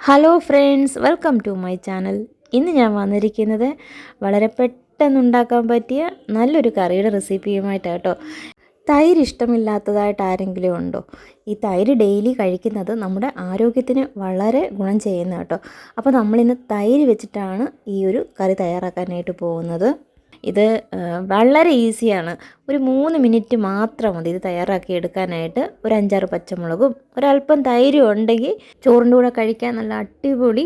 Hello friends, welcome to my channel. ഇന്ന് ഞാൻ വന്നിരിക്കുന്നത് വളരെ പെട്ടെന്നുണ്ടാക്കാൻ പറ്റിയ നല്ലൊരു കറിയുടെ റെസിപ്പിയുമായിട്ടാണ് കേട്ടോ. തൈര് ഇഷ്ടമില്ലാത്തതായിട്ട് ആരെങ്കിലും ഉണ്ടോ? ഈ തൈര് ഡെയിലി കഴിക്കുന്നത് നമ്മുടെ ആരോഗ്യത്തിന് വളരെ ഗുണം ചെയ്യുന്ന കേട്ടോ. അപ്പോൾ നമ്മളിന്ന് തൈര് വെച്ചിട്ടാണ് ഈ ഒരു കറി തയ്യാറാക്കാനായിട്ട് പോകുന്നത്. ഇത് വളരെ ഈസിയാണ്. ഒരു 3 മിനിറ്റ് മാത്രം മതി ഇത് തയ്യാറാക്കി എടുക്കാനായിട്ട്. ഒരു 5-6 പച്ചമുളകും ഒരല്പം തൈരും ഉണ്ടെങ്കിൽ ചോറിൻ്റെ കൂടെ കഴിക്കാൻ നല്ല അടിപൊളി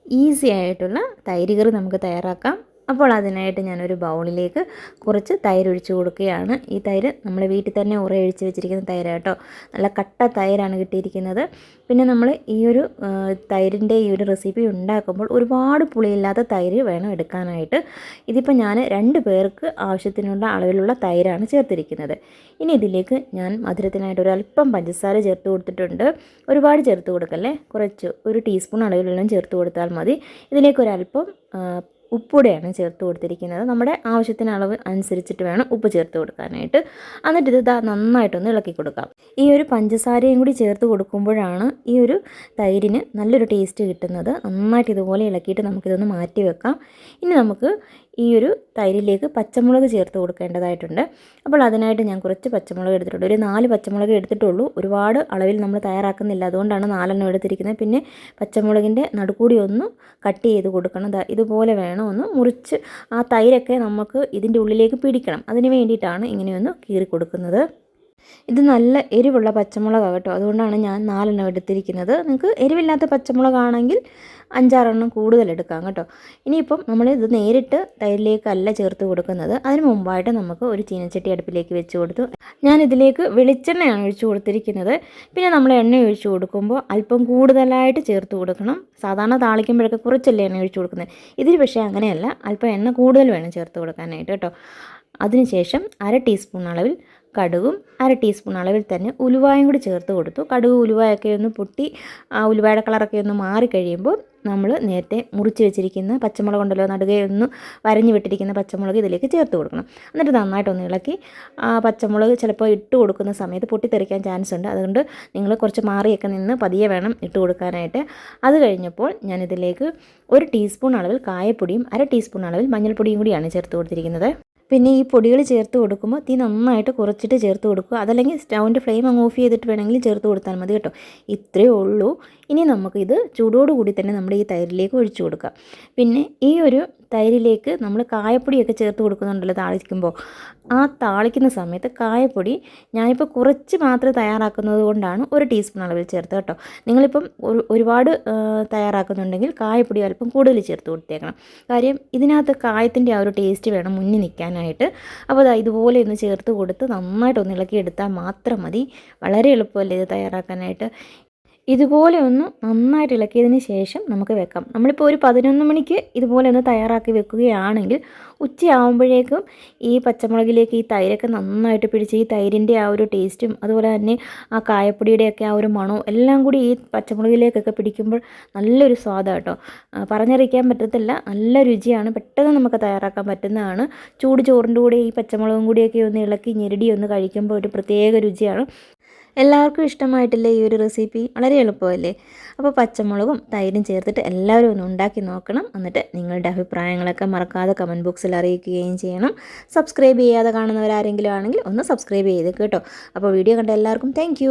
ഈസി ആയിട്ടുള്ള തൈര് കറി നമുക്ക് തയ്യാറാക്കാം. അപ്പോൾ അതിനായിട്ട് ഞാനൊരു ബൗളിലേക്ക് കുറച്ച് തൈര് ഒഴിച്ച് കൊടുക്കുകയാണ്. ഈ തൈര് നമ്മൾ വീട്ടിൽ തന്നെ ഉറയൊഴിച്ച് വെച്ചിരിക്കുന്ന തൈര് കേട്ടോ. നല്ല കട്ട തൈരാണ് കിട്ടിയിരിക്കുന്നത്. പിന്നെ നമ്മൾ ഈ ഒരു തൈരിൻ്റെ ഈ ഒരു റെസിപ്പി ഉണ്ടാക്കുമ്പോൾ ഒരുപാട് പുളിയില്ലാത്ത തൈര് വേണം എടുക്കാനായിട്ട്. ഇതിപ്പോൾ ഞാൻ 2 പേർക്ക് ആവശ്യത്തിനുള്ള അളവിലുള്ള തൈരാണ് ചേർത്തിരിക്കുന്നത്. ഇനി ഇതിലേക്ക് ഞാൻ മധുരത്തിനായിട്ട് ഒരല്പം പഞ്ചസാര ചേർത്ത് കൊടുത്തിട്ടുണ്ട്. ഒരുപാട് ചേർത്ത് കൊടുക്കല്ലേ, കുറച്ച് ഒരു ടീസ്പൂൺ അളവിലുള്ള ചേർത്ത് കൊടുത്താൽ മതി. ഇതിലേക്ക് ഒരല്പം ഉപ്പുകൂടെയാണ് ചേർത്ത് കൊടുത്തിരിക്കുന്നത്. നമ്മുടെ ആവശ്യത്തിന് അളവ് അനുസരിച്ചിട്ട് വേണം ഉപ്പ് ചേർത്ത് കൊടുക്കാനായിട്ട്. എന്നിട്ട് ഇത് നന്നായിട്ടൊന്ന് ഇളക്കി കൊടുക്കാം. ഈ ഒരു പഞ്ചസാരയും കൂടി ചേർത്ത് കൊടുക്കുമ്പോഴാണ് ഈ ഒരു തൈരിന് നല്ലൊരു ടേസ്റ്റ് കിട്ടുന്നത്. നന്നായിട്ട് ഇതുപോലെ ഇളക്കിയിട്ട് നമുക്കിതൊന്ന് മാറ്റി വെക്കാം. ഇനി നമുക്ക് ഈ ഒരു തൈരിലേക്ക് പച്ചമുളക് ചേർത്ത് കൊടുക്കേണ്ടതായിട്ടുണ്ട്. അപ്പോൾ അതിനായിട്ട് ഞാൻ കുറച്ച് പച്ചമുളക് എടുത്തിട്ടുണ്ട്. ഒരു 4 പച്ചമുളക് എടുത്തിട്ടുള്ളൂ. ഒരുപാട് അളവിൽ നമ്മൾ തയ്യാറാക്കുന്നില്ല, അതുകൊണ്ടാണ് 4 എടുത്തിരിക്കുന്നത്. പിന്നെ പച്ചമുളകിൻ്റെ നടുക്കൂടി ഒന്ന് കട്ട് ചെയ്ത് കൊടുക്കണം. ഇതുപോലെ വേണം ഒന്ന് മുറിച്ച് ആ തൈരൊക്കെ നമുക്ക് ഇതിൻ്റെ ഉള്ളിലേക്ക് പിടിക്കണം. അതിന് വേണ്ടിയിട്ടാണ് ഇങ്ങനെയൊന്ന് കീറി കൊടുക്കുന്നത്. ഇത് നല്ല എരിവുള്ള പച്ചമുളകാണ് കേട്ടോ, അതുകൊണ്ടാണ് ഞാൻ 4 എടുത്തിരിക്കുന്നത്. നിങ്ങൾക്ക് എരിവില്ലാത്ത പച്ചമുളകാണെങ്കിൽ 5-6 കൂടുതൽ എടുക്കാം കേട്ടോ. ഇനിയിപ്പം നമ്മൾ ഇത് നേരിട്ട് തൈരിലേക്കല്ല ചേർത്ത് കൊടുക്കുന്നത്. അതിന് മുമ്പായിട്ട് നമുക്ക് ഒരു ചീനച്ചട്ടി അടുപ്പിലേക്ക് വെച്ച് കൊടുത്തു. ഞാൻ ഇതിലേക്ക് വെളിച്ചെണ്ണയാണ് ഒഴിച്ചു കൊടുത്തിരിക്കുന്നത്. പിന്നെ നമ്മൾ എണ്ണ ഒഴിച്ചു കൊടുക്കുമ്പോൾ അല്പം കൂടുതലായിട്ട് ചേർത്ത് കൊടുക്കണം. സാധാരണ താളിക്കുമ്പോഴൊക്കെ കുറച്ചല്ലേ എണ്ണ ഒഴിച്ചു കൊടുക്കുന്നത്. ഇതിന് പക്ഷേ അങ്ങനെയല്ല, അല്പം എണ്ണ കൂടുതൽ വേണം ചേർത്ത് കൊടുക്കാനായിട്ട് കേട്ടോ. അതിനുശേഷം 1/2 ടീസ്പൂൺ അളവിൽ കടുകും 1/2 ടീസ്പൂൺ അളവിൽ തന്നെ ഉലുവായും കൂടി ചേർത്ത് കൊടുത്തു. കടുക് ഉലുവയൊക്കെ ഒന്ന് പൊട്ടി ഉലുവയുടെ കളറൊക്കെ ഒന്ന് മാറിക്കഴിയുമ്പോൾ നമ്മൾ നേരത്തെ മുറിച്ച് വെച്ചിരിക്കുന്ന പച്ചമുളക് ഉണ്ടല്ലോ, നടുകെ ഒന്ന് വരഞ്ഞു വിട്ടിരിക്കുന്ന പച്ചമുളക് ഇതിലേക്ക് ചേർത്ത് കൊടുക്കണം. എന്നിട്ട് നന്നായിട്ടൊന്ന് ഇളക്കി പച്ചമുളക് ചിലപ്പോൾ ഇട്ട് കൊടുക്കുന്ന സമയത്ത് പൊട്ടിത്തെറിക്കാൻ ചാൻസ് ഉണ്ട്. അതുകൊണ്ട് നിങ്ങൾ കുറച്ച് മാറിയൊക്കെ നിന്ന് പതിയെ വേണം ഇട്ട് കൊടുക്കാനായിട്ട്. അത് കഴിഞ്ഞപ്പോൾ ഞാനിതിലേക്ക് 1 ടീസ്പൂൺ അളവിൽ കായപ്പൊടിയും 1/2 ടീസ്പൂൺ അളവിൽ മഞ്ഞൾപ്പൊടിയും കൂടിയാണ് ചേർത്ത് കൊടുത്തിരിക്കുന്നത്. പിന്നെ ഈ പൊടികൾ ചേർത്ത് കൊടുക്കുമ്പോൾ തീ നന്നായിട്ട് കുറച്ചിട്ട് ചേർത്ത് കൊടുക്കുക. അതല്ലെങ്കിൽ സ്റ്റൗവിൻ്റെ ഫ്ലെയിം അങ്ങ് ഓഫ് ചെയ്തിട്ട് വേണമെങ്കിൽ ചേർത്ത് കൊടുത്താൽ മതി കേട്ടോ. ഇത്രയേ ഉള്ളൂ. ഇനി നമുക്കിത് ചൂടോടുകൂടി തന്നെ നമ്മുടെ ഈ തൈരിലേക്ക് ഒഴിച്ചു കൊടുക്കാം. പിന്നെ ഈ ഒരു തൈരിലേക്ക് നമ്മൾ കായപ്പൊടിയൊക്കെ ചേർത്ത് കൊടുക്കുന്നുണ്ടല്ലോ താളിക്കുമ്പോൾ. ആ താളിക്കുന്ന സമയത്ത് കായപ്പൊടി ഞാനിപ്പോൾ കുറച്ച് മാത്രമേ തയ്യാറാക്കുന്നത് കൊണ്ടാണ് 1 ടീസ്പൂൺ അളവിൽ ചേർത്ത് കേട്ടോ. നിങ്ങളിപ്പം ഒരുപാട് തയ്യാറാക്കുന്നുണ്ടെങ്കിൽ കായപ്പൊടി അല്പം കൂടുതൽ ചേർത്ത് കൊടുത്തേക്കണം. കാര്യം ഇതിനകത്ത് കായത്തിൻ്റെ ആ ഒരു ടേസ്റ്റ് വേണം മുന്നിൽ നിൽക്കാനായിട്ട്. അപ്പോൾ ഇതുപോലെ ഒന്ന് ചേർത്ത് കൊടുത്ത് നന്നായിട്ടൊന്ന് ഇളക്കിയെടുത്താൽ മാത്രം മതി. വളരെ എളുപ്പമല്ലേ ഇത് തയ്യാറാക്കാനായിട്ട്. ഇതുപോലെ ഒന്ന് നന്നായിട്ട് ഇളക്കിയതിന് ശേഷം നമുക്ക് വെക്കാം. നമ്മളിപ്പോൾ ഒരു 11 മണിക്ക് ഇതുപോലെ ഒന്ന് തയ്യാറാക്കി വെക്കുകയാണെങ്കിൽ ഉച്ചയാകുമ്പോഴേക്കും ഈ പച്ചമുളകിലേക്ക് ഈ തൈരൊക്കെ നന്നായിട്ട് പിടിച്ച് ഈ തൈരിൻ്റെ ആ ഒരു ടേസ്റ്റും അതുപോലെ തന്നെ ആ കായപ്പൊടിയുടെയൊക്കെ ആ ഒരു മണവും എല്ലാം കൂടി ഈ പച്ചമുളകിലേക്കൊക്കെ പിടിക്കുമ്പോൾ നല്ലൊരു സ്വാദാണ് കേട്ടോ. പറഞ്ഞറിയിക്കാൻ പറ്റത്തില്ല, നല്ല രുചിയാണ്. പെട്ടെന്ന് നമുക്ക് തയ്യാറാക്കാൻ പറ്റുന്നതാണ്. ചൂട് ചോറിൻ്റെ കൂടെ ഈ പച്ചമുളകും കൂടിയൊക്കെ ഒന്ന് ഇളക്കി ഞെരടി ഒന്ന് കഴിക്കുമ്പോൾ ഒരു പ്രത്യേക രുചിയാണ്. എല്ലാവർക്കും ഇഷ്ടമായിട്ടില്ലേ ഈ ഒരു റെസിപ്പി? വളരെ എളുപ്പമല്ലേ? അപ്പോൾ പച്ചമുളകും തൈരും ചേർത്തിട്ട് എല്ലാവരും ഒന്ന് ഉണ്ടാക്കി നോക്കണം. എന്നിട്ട് നിങ്ങളുടെ അഭിപ്രായങ്ങളൊക്കെ മറക്കാതെ കമൻറ്റ് ബോക്സിൽ അറിയിക്കുകയും ചെയ്യണം. സബ്സ്ക്രൈബ് ചെയ്യാതെ കാണുന്നവരാരെങ്കിലും ആണെങ്കിൽ ഒന്ന് സബ്സ്ക്രൈബ് ചെയ്ത് കേട്ടോ. അപ്പോൾ വീഡിയോ കണ്ട എല്ലാവർക്കും താങ്ക്